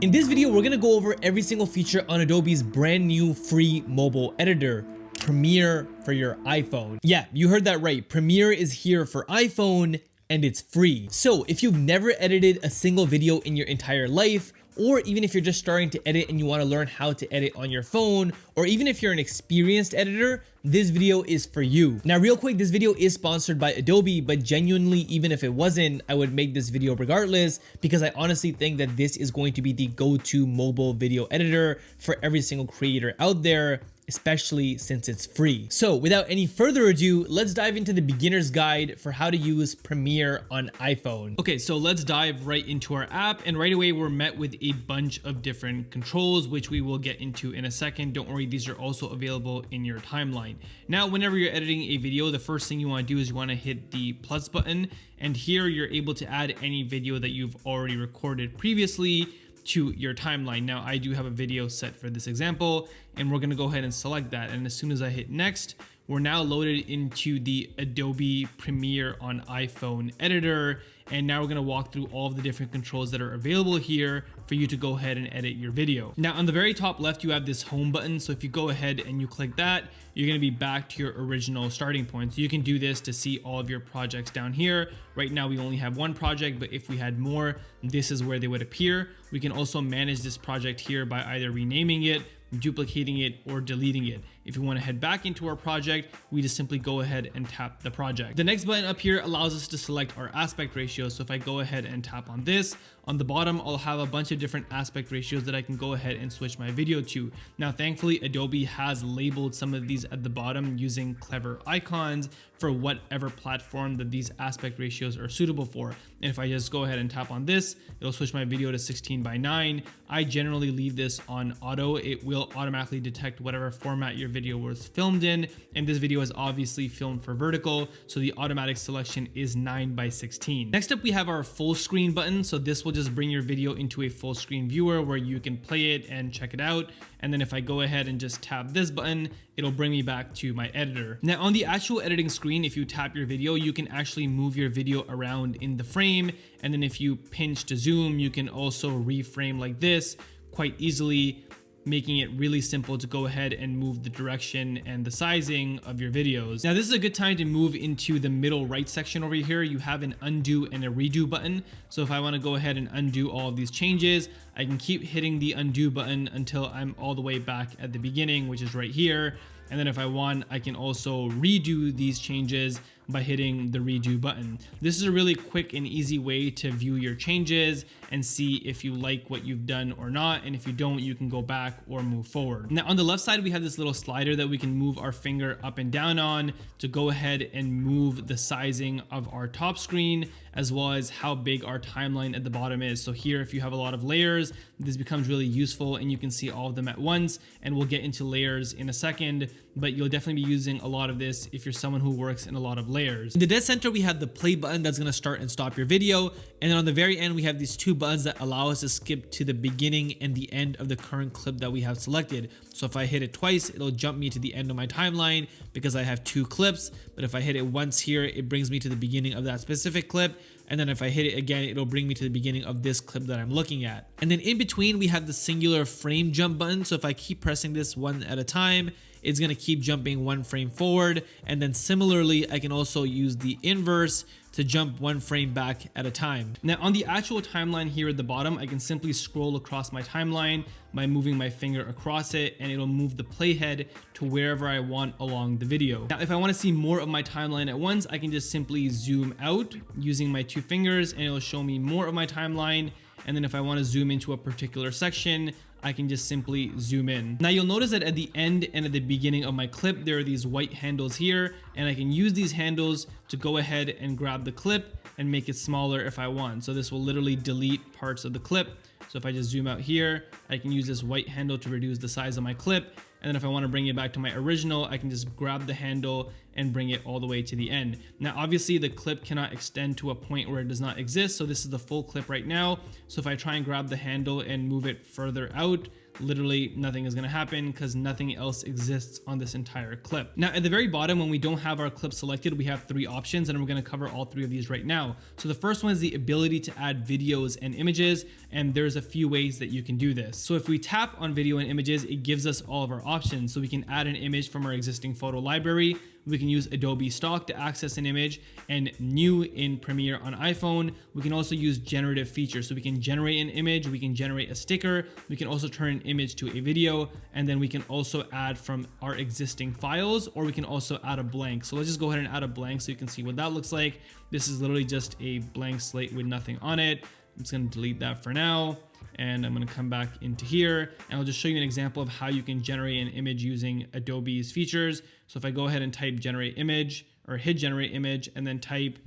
In this video, we're gonna go over every single feature on Adobe's brand new free mobile editor, Premiere for your iPhone. Yeah, you heard that right. Premiere is here for iPhone and it's free. So if you've never edited a single video in your entire life, or even if you're just starting to edit and you want to learn how to edit on your phone, or even if you're an experienced editor, this video is for you. Now, real quick, this video is sponsored by Adobe, but genuinely, even if it wasn't, I would make this video regardless, because I honestly think that this is going to be the go-to mobile video editor for every single creator out there, especially since it's free. So without any further ado, let's dive into the beginner's guide for how to use Premiere on iPhone. Okay, so let's dive right into our app, and right away we're met with a bunch of different controls, which we will get into in a second. Don't worry, these are also available in your timeline. Now, whenever you're editing a video, the first thing you want to do is you want to hit the plus button, and here you're able to add any video that you've already recorded previously to your timeline. Now, I do have a video set for this example, and we're gonna go ahead and select that. And as soon as I hit next, we're now loaded into the Adobe Premiere on iPhone editor. And now we're gonna walk through all of the different controls that are available here for you to go ahead and edit your video. Now, on the very top left, you have this home button. So if you go ahead and you click that, you're gonna be back to your original starting point. So you can do this to see all of your projects down here. Right now, we only have one project, but if we had more, this is where they would appear. We can also manage this project here by either renaming it, duplicating it, or deleting it. If we want to head back into our project, we just simply go ahead and tap the project. The next button up here allows us to select our aspect ratio. So if I go ahead and tap on this, on the bottom, I'll have a bunch of different aspect ratios that I can go ahead and switch my video to. Now, thankfully, Adobe has labeled some of these at the bottom using clever icons for whatever platform that these aspect ratios are suitable for. And if I just go ahead and tap on this, it'll switch my video to 16:9. I generally leave this on auto. It will automatically detect whatever format your video was filmed in. And this video is obviously filmed for vertical, so the automatic selection is 9:16. Next up, we have our full screen button. So this will just bring your video into a full screen viewer where you can play it and check it out. And then if I go ahead and just tap this button, it'll bring me back to my editor. Now, on the actual editing screen, if you tap your video, you can actually move your video around in the frame. And then if you pinch to zoom, you can also reframe like this quite easily, making it really simple to go ahead and move the direction and the sizing of your videos. Now, this is a good time to move into the middle right section over here. You have an undo and a redo button. So if I want to go ahead and undo all of these changes, I can keep hitting the undo button until I'm all the way back at the beginning, which is right here. And then if I want, I can also redo these changes by hitting the redo button. This is a really quick and easy way to view your changes and see if you like what you've done or not. And if you don't, you can go back or move forward. Now, on the left side, we have this little slider that we can move our finger up and down on to go ahead and move the sizing of our top screen, as well as how big our timeline at the bottom is. So here, if you have a lot of layers, this becomes really useful and you can see all of them at once. And we'll get into layers in a second, but you'll definitely be using a lot of this if you're someone who works in a lot of layers. In the dead center, we have the play button that's gonna start and stop your video. And then on the very end, we have these two buttons that allow us to skip to the beginning and the end of the current clip that we have selected. So if I hit it twice, it'll jump me to the end of my timeline because I have two clips. But if I hit it once here, it brings me to the beginning of that specific clip. And then if I hit it again, it'll bring me to the beginning of this clip that I'm looking at. And then in between, we have the singular frame jump button. So if I keep pressing this one at a time, it's gonna keep jumping one frame forward. And then similarly, I can also use the inverse to jump one frame back at a time. Now, on the actual timeline here at the bottom, I can simply scroll across my timeline by moving my finger across it, and it'll move the playhead to wherever I want along the video. Now, if I want to see more of my timeline at once, I can just simply zoom out using my two fingers, and it'll show me more of my timeline. And then if I want to zoom into a particular section, I can just simply zoom in. Now, you'll notice that at the end and at the beginning of my clip, there are these white handles here, and I can use these handles to go ahead and grab the clip and make it smaller if I want. So this will literally delete parts of the clip. So if I just zoom out here, I can use this white handle to reduce the size of my clip. And then if I want to bring it back to my original, I can just grab the handle and bring it all the way to the end. Now, obviously the clip cannot extend to a point where it does not exist. So this is the full clip right now. So if I try and grab the handle and move it further out, literally nothing is going to happen because nothing else exists on this entire clip. Now at the very bottom, when we don't have our clip selected, we have 3 options, and we're going to cover all 3 of these right now. So the first one is the ability to add videos and images, and there's a few ways that you can do this. So if we tap on video and images, it gives us all of our options. So we can add an image from our existing photo library. We can use Adobe Stock to access an image, and new in Premiere on iPhone, we can also use generative features. So we can generate an image, we can generate a sticker, we can also turn an image to a video, and then we can also add from our existing files, or we can also add a blank. So let's just go ahead and add a blank so you can see what that looks like. This is literally just a blank slate with nothing on it. I'm just going to delete that for now. And I'm going to come back into here, and I'll just show you an example of how you can generate an image using Adobe's features. So if I go ahead and type generate image, or hit generate image, and then type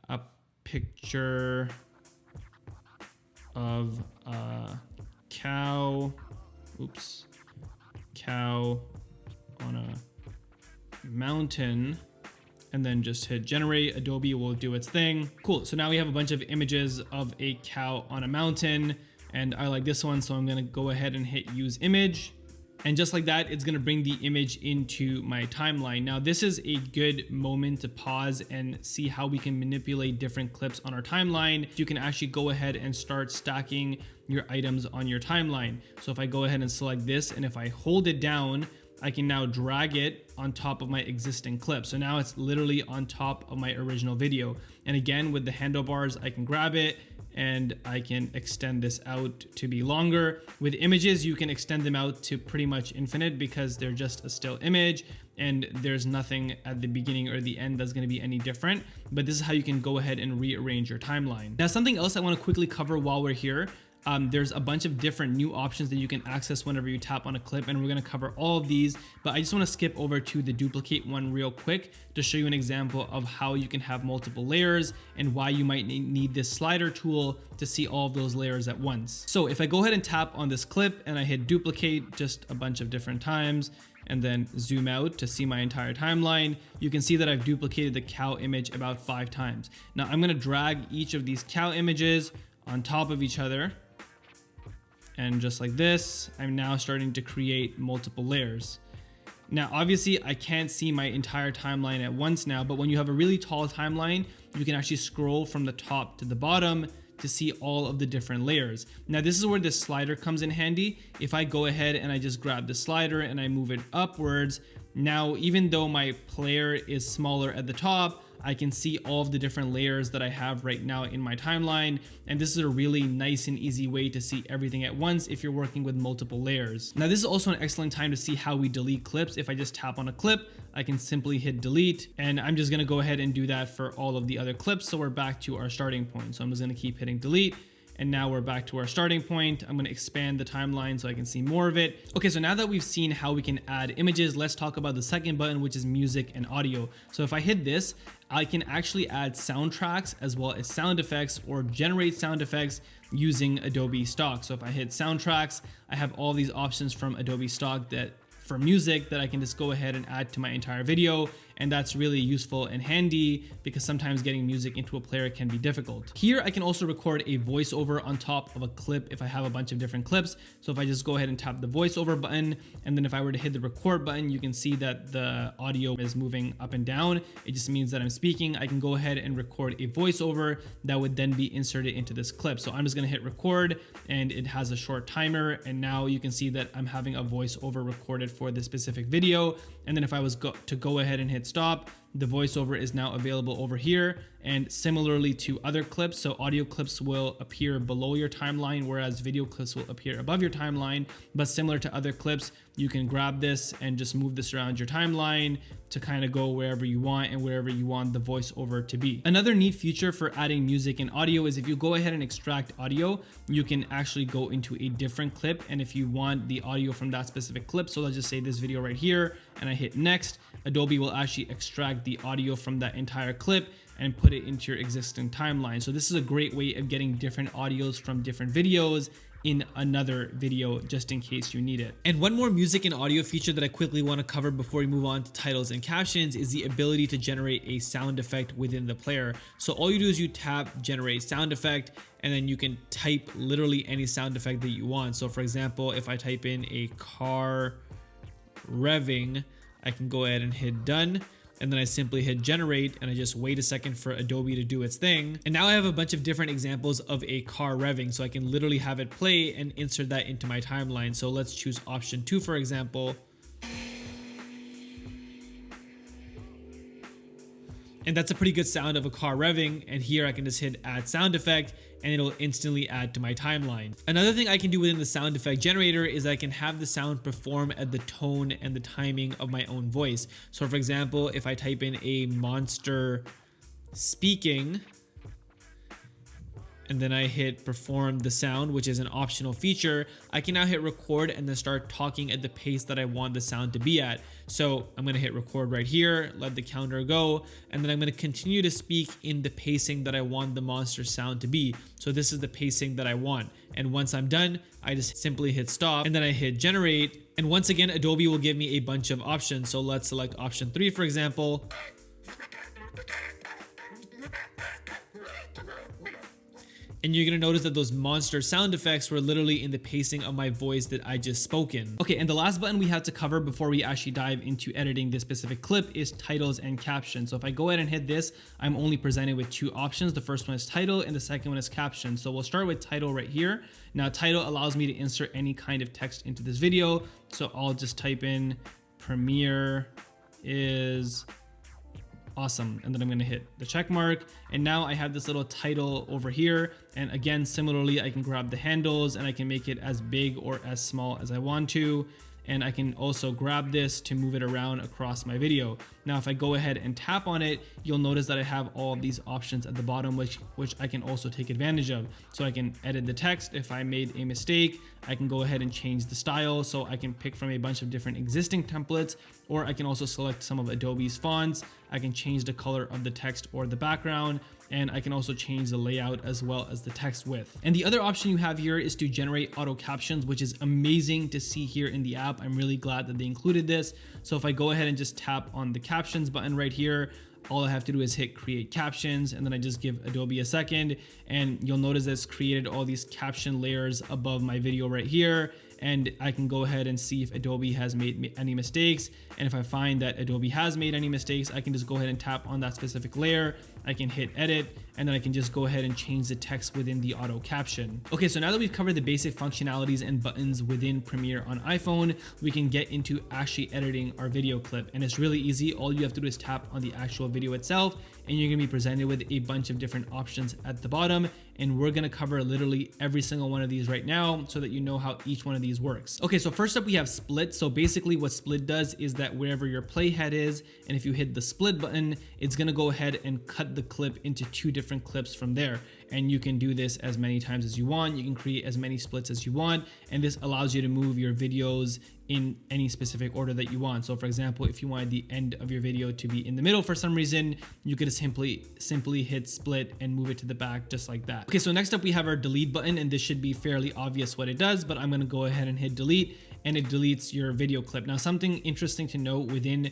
a picture of a cow on a mountain, and then just hit generate, Adobe will do its thing. Cool. So now we have a bunch of images of a cow on a mountain, and I like this one, so I'm gonna go ahead and hit use image. And just like that, it's gonna bring the image into my timeline. Now, this is a good moment to pause and see how we can manipulate different clips on our timeline. You can actually go ahead and start stacking your items on your timeline. So if I go ahead and select this, and if I hold it down, I can now drag it on top of my existing clip. So now it's literally on top of my original video. And again, with the handlebars, I can grab it and I can extend this out to be longer. With images, you can extend them out to pretty much infinite because they're just a still image and there's nothing at the beginning or the end that's going to be any different. But this is how you can go ahead and rearrange your timeline. Now, something else I want to quickly cover while we're here. There's a bunch of different new options that you can access whenever you tap on a clip, and we're going to cover all of these, but I just want to skip over to the duplicate one real quick to show you an example of how you can have multiple layers and why you might need this slider tool to see all of those layers at once. So if I go ahead and tap on this clip and I hit duplicate just a bunch of different times and then zoom out to see my entire timeline, you can see that I've duplicated the cow image about 5 times. Now I'm going to drag each of these cow images on top of each other. And just like this, I'm now starting to create multiple layers. Now, obviously, I can't see my entire timeline at once now, but when you have a really tall timeline, you can actually scroll from the top to the bottom to see all of the different layers. Now, this is where this slider comes in handy. If I go ahead and I just grab the slider and I move it upwards, now, even though my player is smaller at the top, I can see all of the different layers that I have right now in my timeline. And this is a really nice and easy way to see everything at once if you're working with multiple layers. Now, this is also an excellent time to see how we delete clips. If I just tap on a clip, I can simply hit delete, and I'm just gonna go ahead and do that for all of the other clips. So we're back to our starting point. So I'm just gonna keep hitting delete. And now we're back to our starting point. I'm going to expand the timeline so I can see more of it. Okay, so now that we've seen how we can add images, let's talk about the second button, which is music and audio. So if I hit this, I can actually add soundtracks as well as sound effects or generate sound effects using Adobe Stock. So if I hit soundtracks, I have all these options from Adobe Stock that for music that I can just go ahead and add to my entire video. And that's really useful and handy because sometimes getting music into a player can be difficult. Here, I can also record a voiceover on top of a clip if I have a bunch of different clips. So if I just go ahead and tap the voiceover button, and then if I were to hit the record button, you can see that the audio is moving up and down. It just means that I'm speaking. I can go ahead and record a voiceover that would then be inserted into this clip. So I'm just gonna hit record, and it has a short timer. And now you can see that I'm having a voiceover recorded for this specific video. And then if I was to go ahead and hit stop, the voiceover is now available over here. And similarly to other clips, so audio clips will appear below your timeline, whereas video clips will appear above your timeline. But similar to other clips, you can grab this and just move this around your timeline to kind of go wherever you want and wherever you want the voiceover to be. Another neat feature for adding music and audio is if you go ahead and extract audio, you can actually go into a different clip. And if you want the audio from that specific clip, so let's just say this video right here, and I hit next, Adobe will actually extract the audio from that entire clip and put it into your existing timeline. So this is a great way of getting different audios from different videos in another video just in case you need it. And one more music and audio feature that I quickly want to cover before we move on to titles and captions is the ability to generate a sound effect within the player. So all you do is you tap generate sound effect, and then you can type literally any sound effect that you want. So for example, if I type in a car revving, I can go ahead and hit done. And then I simply hit generate and I just wait a second for Adobe to do its thing. And now I have a bunch of different examples of a car revving. So I can literally have it play and insert that into my timeline. So let's choose option 2, for example. And that's a pretty good sound of a car revving. And here I can just hit add sound effect and it'll instantly add to my timeline. Another thing I can do within the sound effect generator is I can have the sound perform at the tone and the timing of my own voice. So for example, if I type in a monster speaking, and then I hit perform the sound, which is an optional feature, I can now hit record and then start talking at the pace that I want the sound to be at. So I'm gonna hit record right here, let the counter go, and then I'm gonna continue to speak in the pacing that I want the monster sound to be. So this is the pacing that I want. And once I'm done, I just simply hit stop and then I hit generate. And once again, Adobe will give me a bunch of options. So let's select option 3, for example. And you're gonna notice that those monster sound effects were literally in the pacing of my voice that I just spoken. Okay, and the last button we have to cover before we actually dive into editing this specific clip is titles and captions. So if I go ahead and hit this, I'm only presented with 2 options. The first one is title and the second one is caption. So we'll start with title right here. Now title allows me to insert any kind of text into this video. So I'll just type in Premiere is awesome, and then I'm gonna hit the check mark, and now I have this little title over here. And again, similarly, I can grab the handles and I can make it as big or as small as I want to, and I can also grab this to move it around across my video. Now if I go ahead and tap on it, you'll notice that I have all of these options at the bottom, which I can also take advantage of. So I can edit the text. If I made a mistake, I can go ahead and change the style. So I can pick from a bunch of different existing templates, or I can also select some of Adobe's fonts. I can change the color of the text or the background, and I can also change the layout as well as the text width. And the other option you have here is to generate auto captions, which is amazing to see here in the app. I'm really glad that they included this. So if I go ahead and just tap on the captions button right here, all I have to do is hit create captions, and then I just give Adobe a second, and you'll notice it's created all these caption layers above my video right here. And I can go ahead and see if Adobe has made any mistakes. And if I find that Adobe has made any mistakes, I can just go ahead and tap on that specific layer. I can hit edit, and then I can just go ahead and change the text within the auto caption. Okay, so now that we've covered the basic functionalities and buttons within Premiere on iPhone, we can get into actually editing our video clip. And it's really easy. All you have to do is tap on the actual video itself, and you're gonna be presented with a bunch of different options at the bottom. And we're gonna cover literally every single one of these right now so that you know how each one of these works. Okay, so first up we have split. So basically what split does is that wherever your playhead is, and if you hit the split button, it's gonna go ahead and cut the clip into 2 different clips from there. And you can do this as many times as you want. You can create as many splits as you want. And this allows you to move your videos in any specific order that you want. So for example, if you wanted the end of your video to be in the middle for some reason, you could simply hit split and move it to the back just like that. Okay, so next up we have our delete button, and this should be fairly obvious what it does, but I'm gonna go ahead and hit delete, and it deletes your video clip. Now something interesting to note within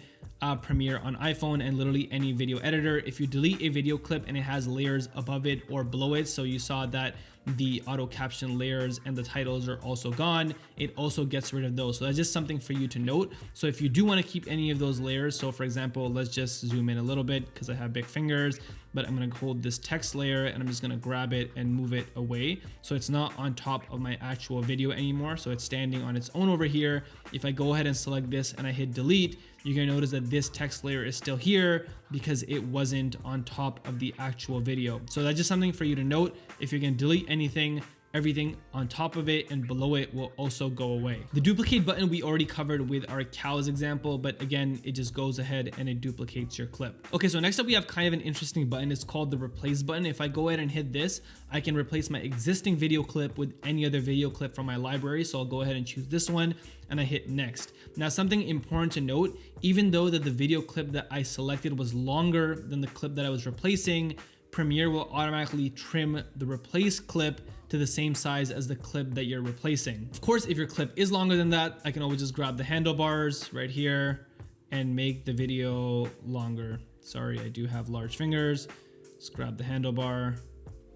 Premiere on iPhone and literally any video editor, if you delete a video clip and it has layers above it or below it, so you saw that the auto caption layers and the titles are also gone, it also gets rid of those. So that's just something for you to note. So if you do want to keep any of those layers, so for example, let's just zoom in a little bit because I have big fingers, but I'm going to hold this text layer and I'm just going to grab it and move it away. So it's not on top of my actual video anymore. So it's standing on its own over here. If I go ahead and select this and I hit delete, you're going to notice that this text layer is still here because it wasn't on top of the actual video. So that's just something for you to note. If you're going to delete anything, everything on top of it and below it will also go away. The duplicate button we already covered with our cows example, but again, it just goes ahead and it duplicates your clip. Okay, so next up we have kind of an interesting button. It's called the replace button. If I go ahead and hit this, I can replace my existing video clip with any other video clip from my library. So I'll go ahead and choose this one and I hit next. Now something important to note, even though that the video clip that I selected was longer than the clip that I was replacing, Premiere will automatically trim the replace clip to the same size as the clip that you're replacing. Of course, if your clip is longer than that, I can always just grab the handlebars right here and make the video longer. Sorry, I do have large fingers. Just grab the handlebar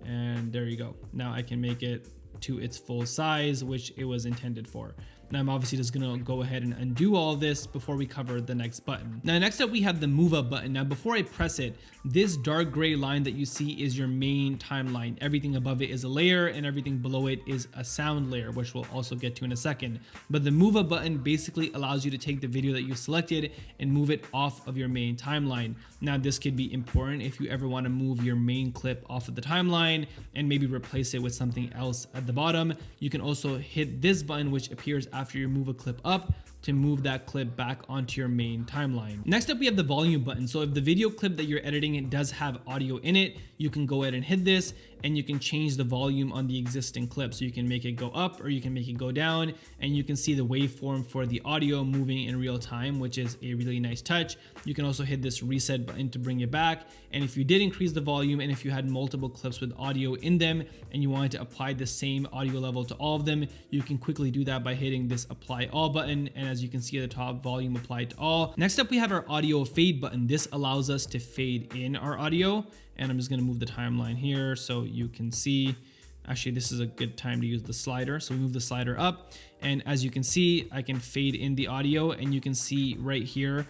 and there you go. Now I can make it to its full size, which it was intended for. Now I'm obviously just gonna go ahead and undo all of this before we cover the next button. Now next up we have the move up button. Now before I press it, this dark gray line that you see is your main timeline. Everything above it is a layer and everything below it is a sound layer, which we'll also get to in a second. But the move up button basically allows you to take the video that you selected and move it off of your main timeline. Now this could be important if you ever want to move your main clip off of the timeline and maybe replace it with something else at the bottom. You can also hit this button, which appears after you move a clip up, to move that clip back onto your main timeline. Next up we have the volume button. So if the video clip that you're editing it does have audio in it, you can go ahead and hit this and you can change the volume on the existing clip. So you can make it go up or you can make it go down, and you can see the waveform for the audio moving in real time, which is a really nice touch. You can also hit this reset button to bring it back. And if you did increase the volume and if you had multiple clips with audio in them and you wanted to apply the same audio level to all of them, you can quickly do that by hitting this apply all button. And as you can see at the top, volume applied to all. Next up we have our audio fade button. This allows us to fade in our audio, and I'm just going to move the timeline here so you can see. Actually, this is a good time to use the slider. So we move the slider up, and as you can see, I can fade in the audio, and you can see right here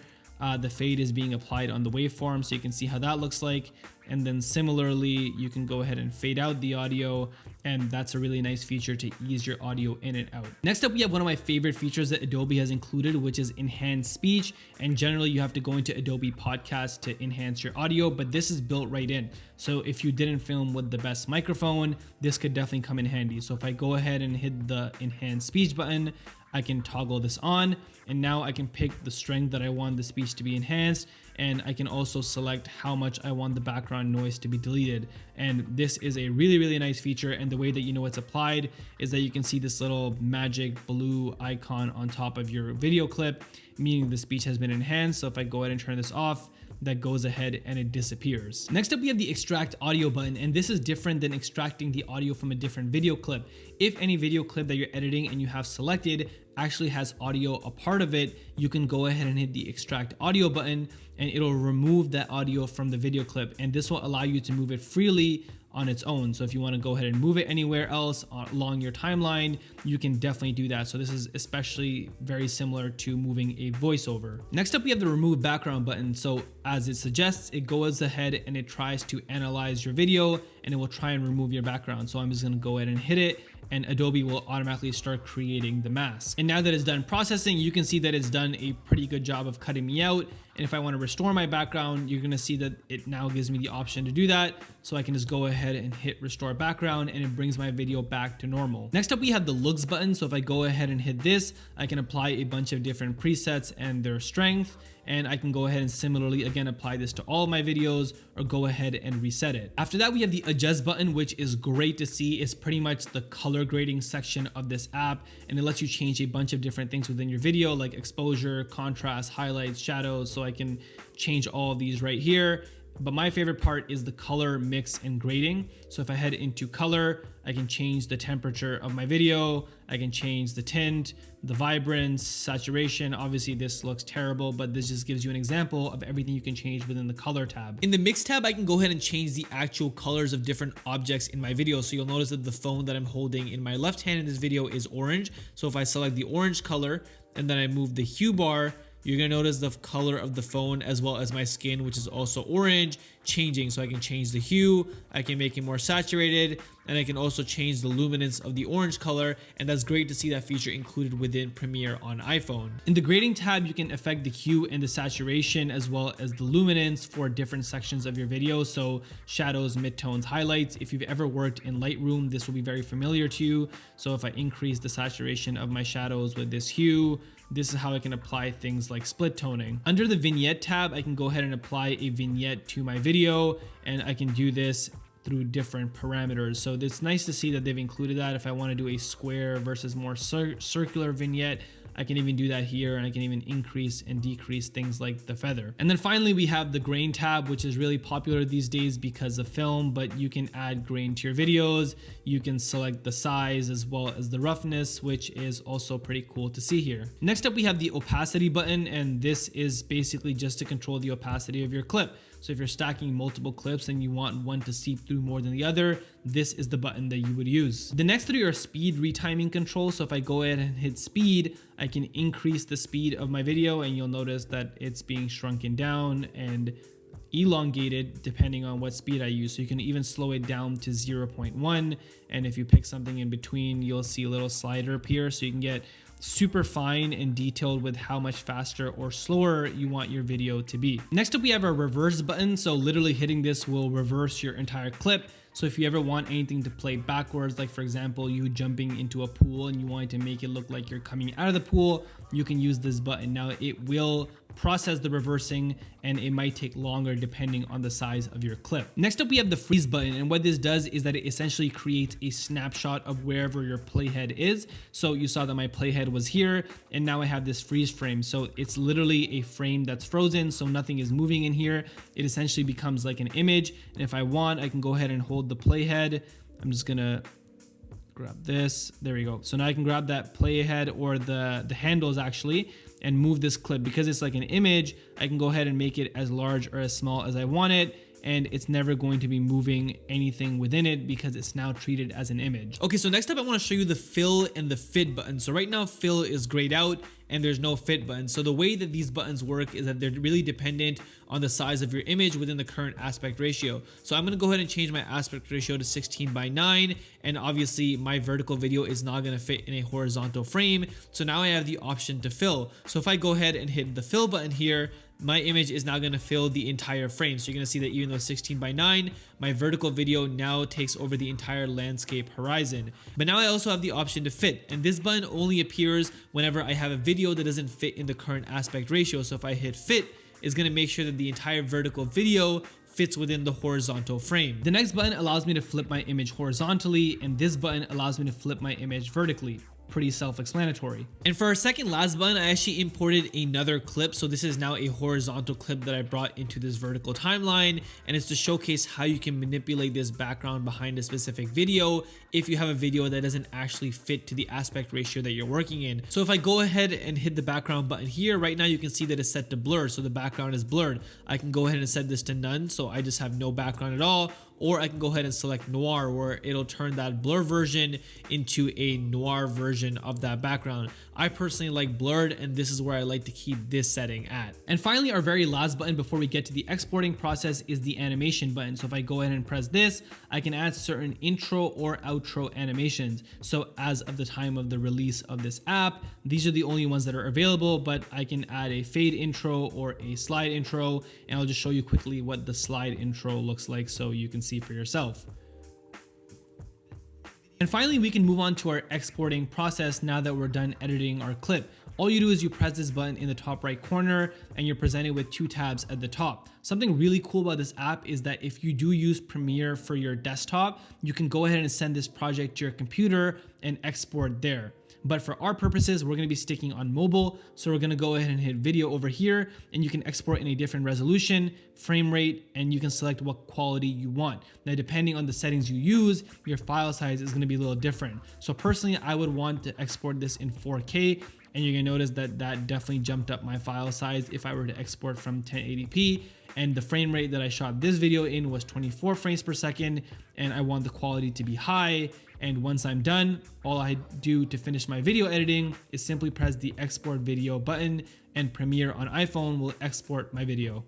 the fade is being applied on the waveform, so you can see how that looks like. And then similarly, you can go ahead and fade out the audio, and that's a really nice feature to ease your audio in and out. Next up, we have one of my favorite features that Adobe has included, which is enhanced speech. And generally you have to go into Adobe Podcast to enhance your audio, but this is built right in. So if you didn't film with the best microphone, this could definitely come in handy. So if I go ahead and hit the enhanced speech button, I can toggle this on, and now I can pick the strength that I want the speech to be enhanced, and I can also select how much I want the background noise to be deleted. And this is a really, really nice feature, and the way that you know it's applied is that you can see this little magic blue icon on top of your video clip, meaning the speech has been enhanced. So if I go ahead and turn this off, that goes ahead and it disappears. Next up, we have the extract audio button, and this is different than extracting the audio from a different video clip. If any video clip that you're editing and you have selected actually has audio a part of it, you can go ahead and hit the extract audio button and it'll remove that audio from the video clip, and this will allow you to move it freely on its own. So if you want to go ahead and move it anywhere else along your timeline, you can definitely do that. So this is especially very similar to moving a voiceover. Next up, we have the remove background button. So as it suggests, it goes ahead and it tries to analyze your video and it will try and remove your background. So I'm just going to go ahead and hit it, and Adobe will automatically start creating the mask. And now that it's done processing, you can see that it's done a pretty good job of cutting me out. And if I want to restore my background, you're going to see that it now gives me the option to do that. So I can just go ahead and hit restore background, and it brings my video back to normal. Next up, we have the looks button. So if I go ahead and hit this, I can apply a bunch of different presets and their strength. And I can go ahead and similarly again apply this to all of my videos, or go ahead and reset it. After that, we have the adjust button, which is great to see. It's pretty much the color grading section of this app, and it lets you change a bunch of different things within your video, like exposure, contrast, highlights, shadows. So I can change all of these right here. But my favorite part is the color mix and grading. So if I head into color, I can change the temperature of my video. I can change the tint, the vibrance, saturation. Obviously this looks terrible, but this just gives you an example of everything you can change within the color tab. In the mix tab, I can go ahead and change the actual colors of different objects in my video. So you'll notice that the phone that I'm holding in my left hand in this video is orange. So if I select the orange color and then I move the hue bar, you're gonna notice the color of the phone as well as my skin, which is also orange, changing. So I can change the hue, I can make it more saturated, and I can also change the luminance of the orange color. And that's great to see that feature included within Premiere on iPhone. In the grading tab, you can affect the hue and the saturation as well as the luminance for different sections of your video. So shadows, midtones, highlights. If you've ever worked in Lightroom, this will be very familiar to you. So if I increase the saturation of my shadows with this hue, this is how I can apply things like split toning. Under the vignette tab, I can go ahead and apply a vignette to my video, and I can do this through different parameters. So it's nice to see that they've included that. If I want to do a square versus more circular vignette, I can even do that here, and I can even increase and decrease things like the feather. And then finally, we have the grain tab, which is really popular these days because of film, but you can add grain to your videos. You can select the size as well as the roughness, which is also pretty cool to see here. Next up, we have the opacity button, and this is basically just to control the opacity of your clip. So if you're stacking multiple clips and you want one to seep through more than the other, this is the button that you would use. The next three are speed retiming control. So if I go ahead and hit speed, I can increase the speed of my video, and you'll notice that it's being shrunken down and elongated depending on what speed I use. So you can even slow it down to 0.1. And if you pick something in between, you'll see a little slider appear, so you can get super fine and detailed with how much faster or slower you want your video to be. Next up, we have our reverse button. So literally hitting this will reverse your entire clip. So if you ever want anything to play backwards, like for example, you jumping into a pool and you want to make it look like you're coming out of the pool, you can use this button. Now it will process the reversing, and it might take longer depending on the size of your clip. Next up, we have the freeze button, and what this does is that it essentially creates a snapshot of wherever your playhead is. So you saw that my playhead was here, and now I have this freeze frame. So it's literally a frame that's frozen, so nothing is moving in here. It essentially becomes like an image, and if I want, I can go ahead and hold the playhead. I'm just gonna grab this. There we go. So now I can grab that playhead, or the handles actually, and move this clip. Because it's like an image, I can go ahead and make it as large or as small as I want it, and it's never going to be moving anything within it because it's now treated as an image. Okay, so next up I want to show you the fill and the fit button. So right now fill is grayed out and there's no fit button. So the way that these buttons work is that they're really dependent on the size of your image within the current aspect ratio. So I'm going to go ahead and change my aspect ratio to 16:9, and obviously my vertical video is not going to fit in a horizontal frame. So now I have the option to fill. So if I go ahead and hit the fill button here, my image is now going to fill the entire frame. So you're going to see that even though it's 16:9, my vertical video now takes over the entire landscape horizon. But now I also have the option to fit, and this button only appears whenever I have a video that doesn't fit in the current aspect ratio. So if I hit fit, it's going to make sure that the entire vertical video fits within the horizontal frame. The next button allows me to flip my image horizontally, and this button allows me to flip my image vertically. Pretty self-explanatory. And for our second last button, I actually imported another clip. So this is now a horizontal clip that I brought into this vertical timeline, and it's to showcase how you can manipulate this background behind a specific video if you have a video that doesn't actually fit to the aspect ratio that you're working in. So if I go ahead and hit the background button here, right now you can see that it's set to blur, so the background is blurred. I can go ahead and set this to none, so I just have no background at all, or I can go ahead and select noir, where it'll turn that blur version into a noir version of that background. I personally like blurred, and this is where I like to keep this setting at. And finally, our very last button before we get to the exporting process is the animation button. So if I go ahead and press this, I can add certain intro or outro animations. So as of the time of the release of this app, these are the only ones that are available, but I can add a fade intro or a slide intro, and I'll just show you quickly what the slide intro looks like so you can see for yourself. And finally, we can move on to our exporting process now that we're done editing our clip. All you do is you press this button in the top right corner, and you're presented with two tabs at the top. Something really cool about this app is that if you do use Premiere for your desktop, you can go ahead and send this project to your computer and export there. But for our purposes, we're going to be sticking on mobile. So we're going to go ahead and hit video over here, and you can export in a different resolution, frame rate, and you can select what quality you want. Now, depending on the settings you use, your file size is going to be a little different. So personally, I would want to export this in 4K, and you're going to notice that that definitely jumped up my file size if I were to export from 1080p. And the frame rate that I shot this video in was 24 frames per second, and I want the quality to be high. And once I'm done, all I do to finish my video editing is simply press the export video button, and Premiere on iPhone will export my video.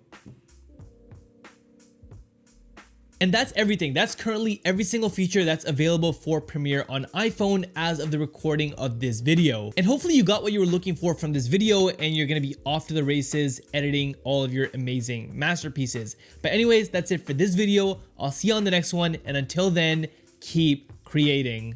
And that's everything. That's currently every single feature that's available for Premiere on iPhone as of the recording of this video. And hopefully you got what you were looking for from this video, and you're gonna be off to the races editing all of your amazing masterpieces. But anyways, that's it for this video. I'll see you on the next one, and until then, keep creating.